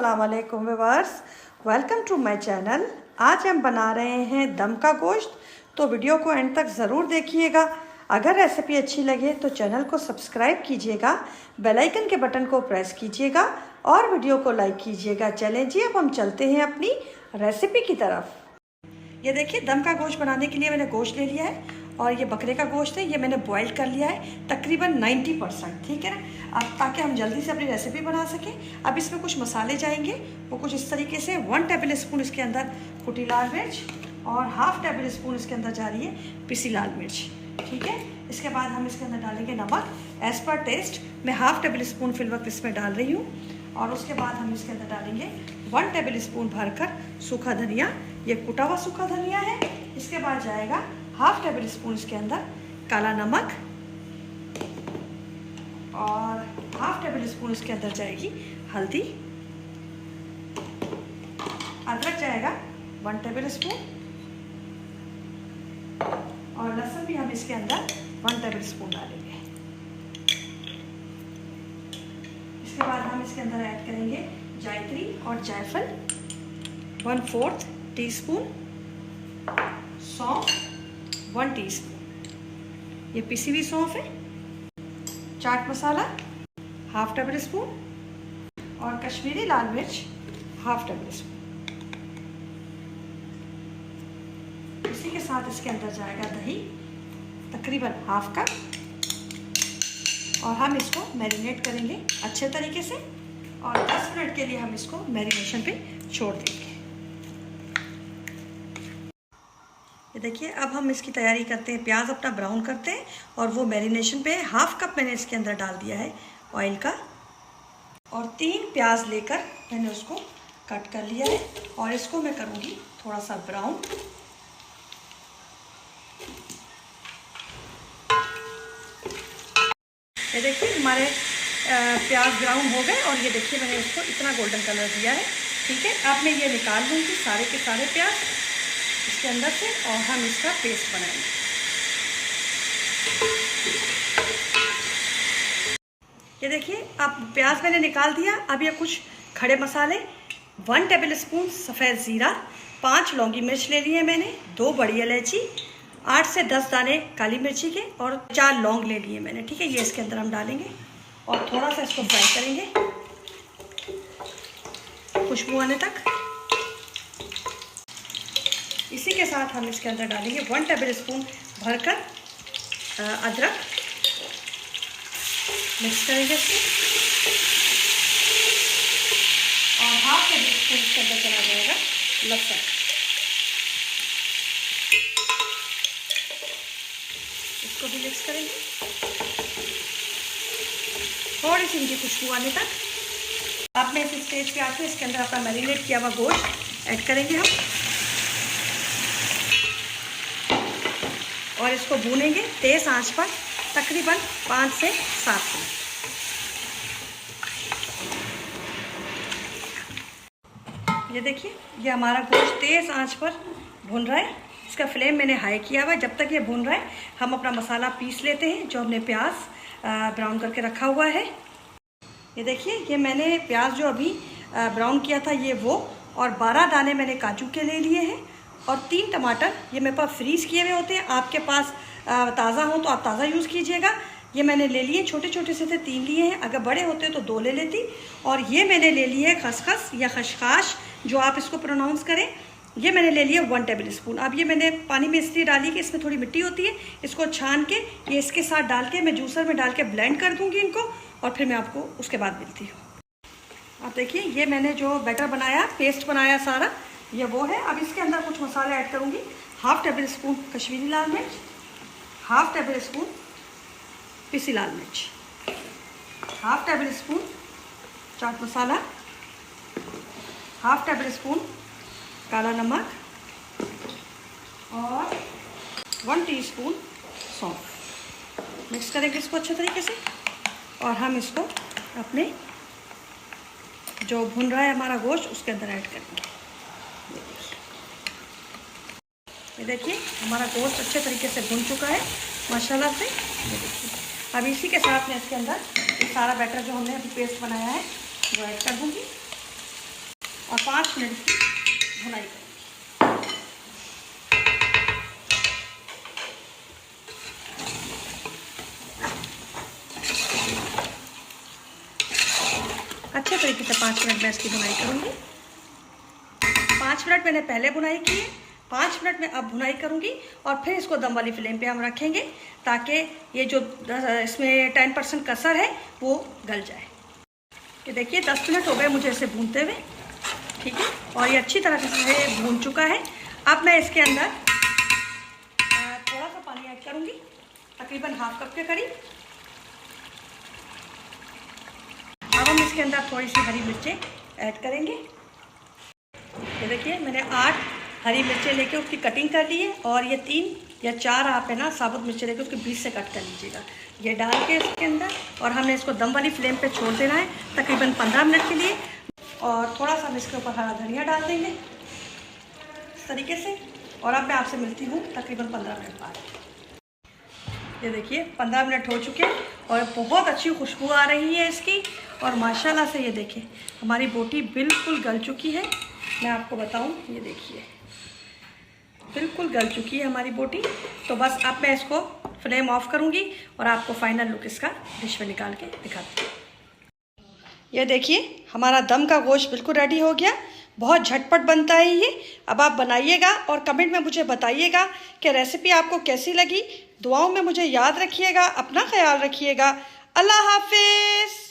अस्सलाम वालेकुम viewers, welcome to my channel. आज हम बना रहे हैं दम का गोश्त, तो वीडियो को एंड तक ज़रूर देखिएगा। अगर रेसिपी अच्छी लगे तो चैनल को सब्सक्राइब कीजिएगा, बेल आइकन के बटन को प्रेस कीजिएगा और वीडियो को लाइक कीजिएगा। चलें जी, अब हम चलते हैं अपनी रेसिपी की तरफ। ये देखिए, दम का गोश्त बनाने के लिए मैंने गोश्त ले लिया है और ये बकरे का गोश्त है। ये मैंने बॉईल कर लिया है तकरीबन 90%, ठीक है ना, अब ताकि हम जल्दी से अपनी रेसिपी बना सकें। अब इसमें कुछ मसाले जाएंगे, वो कुछ इस तरीके से 1 टेबल स्पून इसके अंदर कुटी लाल मिर्च और 1/2 टेबल स्पून इसके अंदर जा रही है पिसी लाल मिर्च, ठीक है। इसके बाद हम इसके अंदर डालेंगे नमक एज़ पर टेस्ट। मैं 1/2 टेबल स्पून फिल वक्त इसमें डाल रही हूँ। और उसके बाद हम इसके अंदर डालेंगे 1 टेबल स्पून भरकर सूखा धनिया, ये कुटा हुआ सूखा धनिया है। इसके बाद जाएगा 1/2 टेबल स्पून इसके अंदर काला नमक और 1/2 टेबल स्पून इसके अंदर जाएगी हल्दी। अदरक जाएगा 1 टेबल स्पून और लहसुन भी हम इसके अंदर 1 टेबल स्पून डालेंगे। इसके बाद हम इसके अंदर ऐड करेंगे जायत्री और जायफल 1/4 टीस्पून, सौंफ 1 टीस्पून, ये पिसी हुई सौंफ है। चाट मसाला 1/2 टेबल स्पून और कश्मीरी लाल मिर्च 1/2 टेबल स्पून। इसी के साथ इसके अंदर जाएगा दही तकरीबन 1/2 कप और हम इसको मैरिनेट करेंगे अच्छे तरीके से और 10 मिनट के लिए हम इसको मैरिनेशन पे छोड़ देंगे। ये देखिए, अब हम इसकी तैयारी करते हैं। प्याज अपना ब्राउन करते हैं और वो मैरिनेशन पे 1/2 कप मैंने इसके अंदर डाल दिया है ऑयल का और 3 प्याज लेकर मैंने उसको कट कर लिया है और इसको मैं करूँगी थोड़ा सा ब्राउन। ये देखिए, हमारे प्याज ब्राउन हो गए और ये देखिए मैंने इसको इतना गोल्डन कलर दिया है, ठीक है। अब मैं ये निकाल लूँगी सारे के सारे प्याज इसके अंदर से और हम इसका पेस्ट बनाएंगे। ये देखिए, अब प्याज मैंने निकाल दिया। अब ये कुछ खड़े मसाले 1 टेबल स्पून सफ़ेद ज़ीरा, 5 लौंगी मिर्च ले लिए मैंने, 2 बड़ी इलायची, 8 से 10 दाने काली मिर्ची के और 4 लौंग ले लिए मैंने, ठीक है। ये इसके अंदर हम डालेंगे और थोड़ा सा इसको फ्राई करेंगे खुशबू आने तक। इसी के साथ हम इसके अंदर डालेंगे 1 टेबल स्पून भरकर अदरक, मिक्स करेंगे इसको और 1/2 टेबल स्पून इसके अंदर चला जाएगा लहसुन। इसको भी मिक्स करेंगे थोड़ी सी इनकी खुशबू आने तक। अब मैं इस स्टेज पे आके इसके अंदर अपना मैरिनेट किया हुआ गोश्त ऐड करेंगे हम और इसको भूनेंगे तेज़ आंच पर तकरीबन 5 से 7 मिनट। ये देखिए, ये हमारा गोश्त तेज़ आंच पर भून रहा है। इसका फ्लेम मैंने हाई किया हुआ है। जब तक ये भून रहा है हम अपना मसाला पीस लेते हैं जो हमने प्याज ब्राउन करके रखा हुआ है। ये देखिए, ये मैंने प्याज जो अभी ब्राउन किया था ये वो, और 12 दाने मैंने काजू के ले लिए हैं और 3 टमाटर, ये मेरे पास फ्रीज़ किए हुए होते हैं। आपके पास ताज़ा हो तो आप ताज़ा यूज़ कीजिएगा। ये मैंने ले लिए, छोटे छोटे से थे, 3 लिए हैं। अगर बड़े होते तो 2 ले लेती। और ये मैंने ले लिए है खसखस या खशखाश, जो आप इसको प्रोनाउंस करें। ये मैंने ले लिया 1 टेबल स्पून। अब ये मैंने पानी में इसलिए डाली कि इसमें थोड़ी मिट्टी होती है। इसको छान के ये इसके साथ डाल के मैं जूसर में डाल के ब्लेंड कर दूँगी इनको और फिर मैं आपको उसके बाद मिलती हूँ। अब देखिए, ये मैंने जो बैटर बनाया, पेस्ट बनाया सारा, ये वो है। अब इसके अंदर कुछ मसाले ऐड करूँगी। 1/2 टेबल स्पून कश्मीरी लाल मिर्च, 1/2 टेबल स्पून पिसी लाल मिर्च, 1/2 table spoon chaat masala, 1/2 table spoon काला नमक और 1 टीस्पून सौंफ। मिक्स करेंगे इसको अच्छे तरीके से और हम इसको अपने जो भुन रहा है हमारा गोश्त उसके अंदर ऐड करेंगे। ये देखिए, हमारा गोश्त अच्छे तरीके से भुन चुका है माशाल्लाह से। ये देखिए, अब इसी के साथ में इसके अंदर ये सारा बैटर जो हमने अभी पेस्ट बनाया है वो ऐड कर दूँगी। और 5 मिनट की भुनाई करूँगी। अच्छे तरीके से 5 मिनट में इसकी भुनाई करूँगी। 5 मिनट मैंने पहले भुनाई की है, 5 मिनट में अब भुनाई करूँगी और फिर इसको दम वाली फ्लेम पे हम रखेंगे ताकि ये जो इसमें 10% कसर है वो गल जाए। ये देखिए 10 मिनट हो गए मुझे इसे भूनते हुए, ठीक है, और ये अच्छी तरह से भून चुका है। अब मैं इसके अंदर थोड़ा सा पानी ऐड करूँगी, तकरीबन हाफ कप के करीब। अब हम इसके अंदर थोड़ी सी हरी मिर्चें ऐड करेंगे। ये देखिए मैंने 8 हरी मिर्चें लेके उसकी कटिंग कर ली है, और ये 3 या 4 आप है ना साबुत मिर्चें लेके उसके बीच से कट कर लीजिएगा। ये डाल के इसके अंदर, और हमने इसको दम वाली फ्लेम पे छोड़ देना है तकरीबन 15 मिनट के लिए, और थोड़ा सा हम इसके ऊपर हरा धनिया डाल देंगे इस तरीके से। और अब मैं आपसे मिलती हूँ तकरीबन 15 मिनट बाद। ये देखिए 15 मिनट हो चुके हैं और बहुत अच्छी खुशबू आ रही है इसकी, और माशाल्लाह से ये देखिए हमारी बोटी बिल्कुल गल चुकी है। मैं आपको बताऊं, ये देखिए बिल्कुल गल चुकी है हमारी बोटी। तो बस अब मैं इसको फ्लेम ऑफ करूंगी और आपको फाइनल लुक इसका डिश में निकाल के दिखाती हूँ। ये देखिए हमारा दम का गोश्त बिल्कुल रेडी हो गया। बहुत झटपट बनता है ये। अब आप बनाइएगा और कमेंट में मुझे बताइएगा कि रेसिपी आपको कैसी लगी। दुआओं में मुझे याद रखिएगा, अपना ख्याल रखिएगा। अल्लाह हाफिज़।